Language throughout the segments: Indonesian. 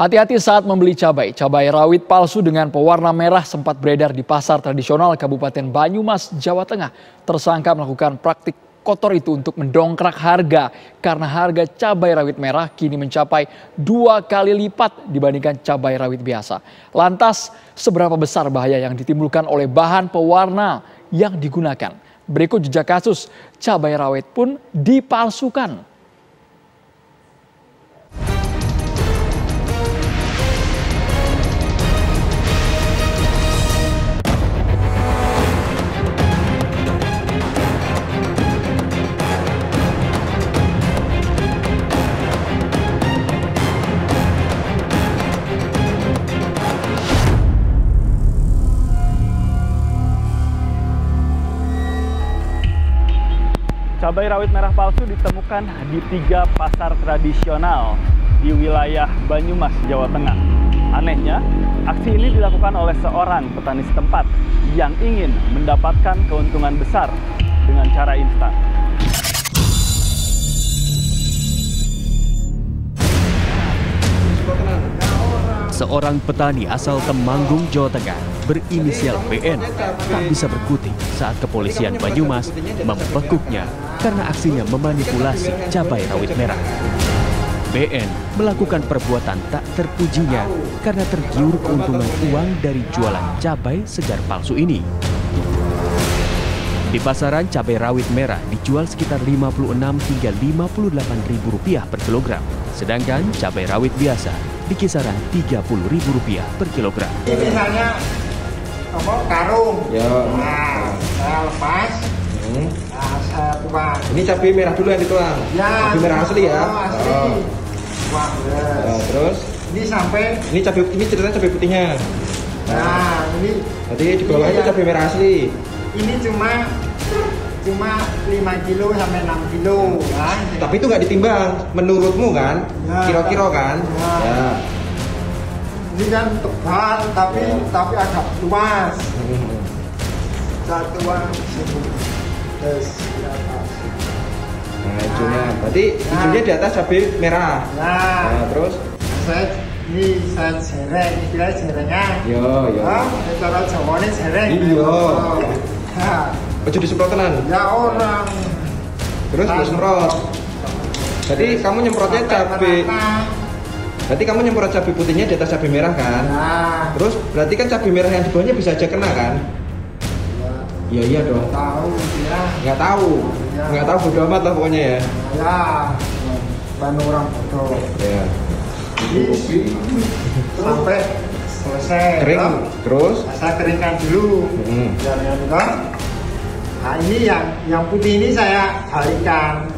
Hati-hati saat membeli cabai. Cabai rawit palsu dengan pewarna merah sempat beredar di pasar tradisional Kabupaten Banyumas, Jawa Tengah. Tersangka melakukan praktik kotor itu untuk mendongkrak harga karena harga cabai rawit merah kini mencapai 2 kali lipat dibandingkan cabai rawit biasa. Lantas, seberapa besar bahaya yang ditimbulkan oleh bahan pewarna yang digunakan? Berikut jejak kasus cabai rawit pun dipalsukan. Cabai rawit merah palsu ditemukan di 3 pasar tradisional di wilayah Banyumas, Jawa Tengah. Anehnya, aksi ini dilakukan oleh seorang petani setempat yang ingin mendapatkan keuntungan besar dengan cara instan. Seorang petani asal Temanggung, Jawa Tengah berinisial BN tak bisa berkutik saat kepolisian Banyumas membekuknya karena aksinya memanipulasi cabai rawit merah. BN melakukan perbuatan tak terpujinya karena tergiur keuntungan uang dari jualan cabai segar palsu ini. Di pasaran, cabai rawit merah dijual sekitar Rp56 hingga Rp58.000 per kilogram, sedangkan cabai rawit biasa di kisaran Rp30.000 per kilogram. Ini misalnya karung, nah saya lepas, nah saya tuang. Ini cabai merah dulu yang dituang, ya, cabai merah asli ya. Asli. Wah, terus ini sampai ini ceritanya cabai putihnya. Nah ini. Jadi di bawah itu cabai merah asli. Ini cuma 5 kilo sampai 6 kilo kan. Tapi itu nggak ditimbang menurutmu kan? Kira-kira kan? Ya. Ini kan tebal tapi agak luas. Saya tuang sini. Terus di atas. Nah, hijaunya. Berarti hijaunya di atas cabai merah. Nah, terus saya sereng, istilah serengnya. Yo. Cara Jawane sereng. Iya. Ojo disemprot tenan. Ya orang. Terus semprot. Jadi kamu nyemprotnya cabai. Berarti kamu nyemprot cabai putihnya di atas cabai merah kan? Nah. Terus berarti kan cabai merah yang di bawahnya bisa aja kena kan? Ya. Iya dong. Tahu ya. Nggak tahu. Ya. Nggak tahu, bodo amat lah pokoknya ya. Ya. Ban orang bodoh. Ya. Sampai selesai. Kering. Terus? Saya keringkan dulu. Nah ini yang putih ini saya balikkan.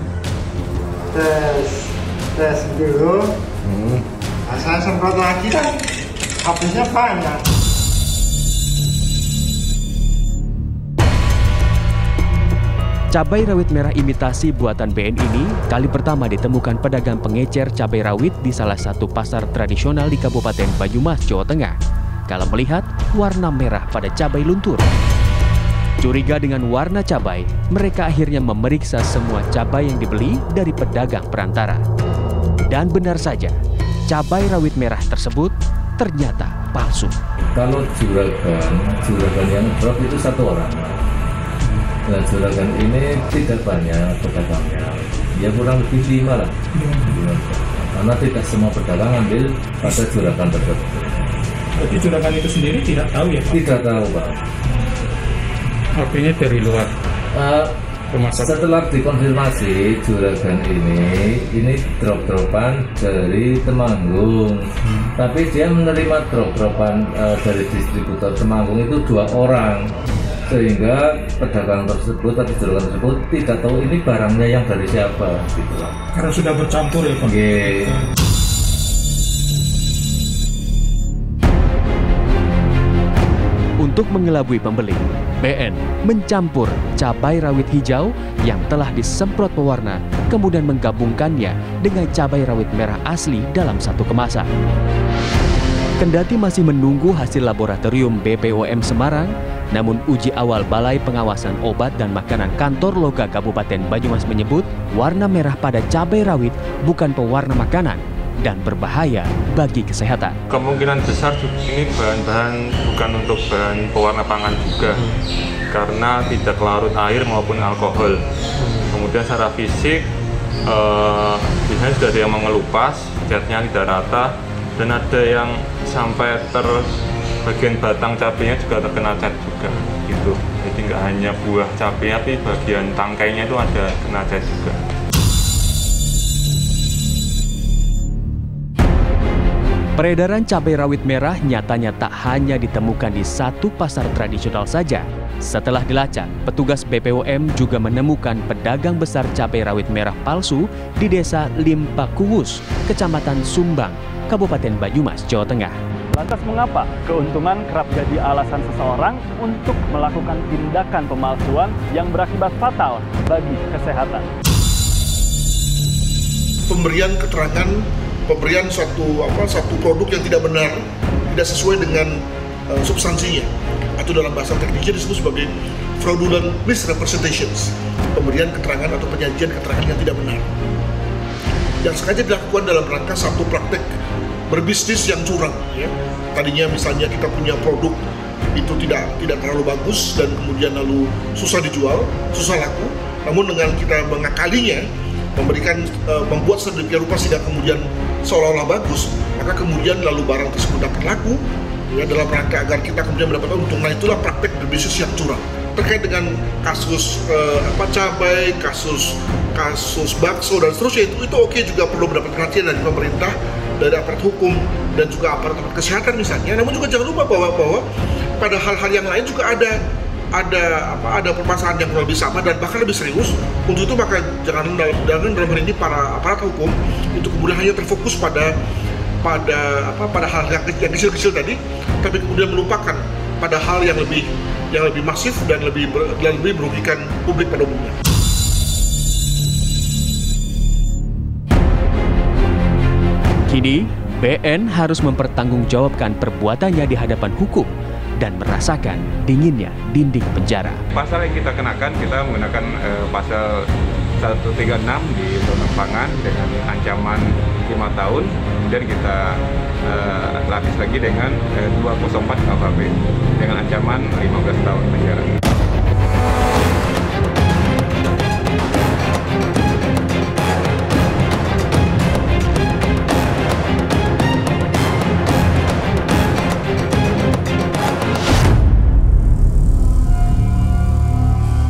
Tes dulu. Nah, saya semprot lagi kan habisnya banyak. Cabai rawit merah imitasi buatan BN ini kali pertama ditemukan pedagang pengecer cabai rawit di salah satu pasar tradisional di Kabupaten Banyumas, Jawa Tengah. Kala melihat warna merah pada cabai luntur. Curiga dengan warna cabai, mereka akhirnya memeriksa semua cabai yang dibeli dari pedagang perantara. Dan benar saja, cabai rawit merah tersebut ternyata palsu. Kalau juragan yang drop itu 1 orang. Nah, juragan ini tidak banyak pedagangnya, ya kurang lebih 5 lah. Karena tidak semua pedagang ambil pada juragan tersebut. Jadi juragan itu sendiri tidak tahu ya Pak? Tidak tahu Pak. Artinya dari luar. Setelah dikonfirmasi juragan ini drop-dropan dari Temanggung. Tapi dia menerima drop-dropan dari distributor Temanggung itu 2 orang. Sehingga pedagang tersebut atau juragan tersebut tidak tahu ini barangnya yang dari siapa gitu lah. Karena sudah bercampur ya Pak? Okay. Untuk mengelabui pembeli, BN mencampur cabai rawit hijau yang telah disemprot pewarna, kemudian menggabungkannya dengan cabai rawit merah asli dalam satu kemasan. Kendati masih menunggu hasil laboratorium BPOM Semarang, namun uji awal Balai Pengawasan Obat dan Makanan Kantor Loga Kabupaten Banyumas menyebut warna merah pada cabai rawit bukan pewarna makanan, dan berbahaya bagi kesehatan. Kemungkinan besar ini bahan-bahan bukan untuk bahan pewarna pangan juga, karena tidak larut air maupun alkohol. Kemudian secara fisik, biasanya sudah ada yang mengelupas, catnya tidak rata, dan ada yang sampai bagian batang cabenya juga terkena cat juga, gitu. Jadi nggak hanya buah cabenya, tapi bagian tangkainya itu ada kena cat juga. Peredaran cabai rawit merah nyatanya tak hanya ditemukan di satu pasar tradisional saja. Setelah dilacak, petugas BPOM juga menemukan pedagang besar cabai rawit merah palsu di Desa Limpakuwus, Kecamatan Sumbang, Kabupaten Banyumas, Jawa Tengah. Lantas mengapa keuntungan kerap jadi alasan seseorang untuk melakukan tindakan pemalsuan yang berakibat fatal bagi kesehatan? Pemberian satu produk yang tidak benar, tidak sesuai dengan substansinya, atau dalam bahasa tekniknya disebut sebagai fraudulent misrepresentations, pemberian keterangan atau penyajian keterangan yang tidak benar, yang sengaja dilakukan dalam rangka satu praktek berbisnis yang curang. Ya. Tadinya misalnya kita punya produk itu tidak terlalu bagus dan kemudian lalu susah dijual, susah laku, namun dengan kita mengakalinya, membuat sedemikian rupa sehingga kemudian seolah-olah bagus, maka kemudian lalu barang tersebut dapat laku, ya, dalam rangka agar kita kemudian mendapatkan untung. Nah, itulah praktek berbisnis yang curang. Terkait dengan kasus cabai, kasus bakso dan seterusnya, itu oke, juga perlu mendapat perhatian dari pemerintah, dari aparat hukum dan juga aparat kesehatan misalnya. Namun juga jangan lupa bahwa pada hal-hal yang lain juga ada permasalahan yang lebih sama dan bahkan lebih serius. Untuk itu maka jangan dalam hal ini para aparat hukum itu kemudian hanya terfokus pada hal yang kecil-kecil tadi, tapi kemudian melupakan pada hal yang lebih masif dan lebih merugikan publik pada umumnya. Kini, BN harus mempertanggungjawabkan perbuatannya di hadapan hukum dan merasakan dinginnya dinding penjara. Pasal yang kita kenakan, kita menggunakan pasal 136 di Undang-Undang Pangan dengan ancaman 5 tahun, dan kita lapis lagi dengan 204 KUHP dengan ancaman 15 tahun penjara.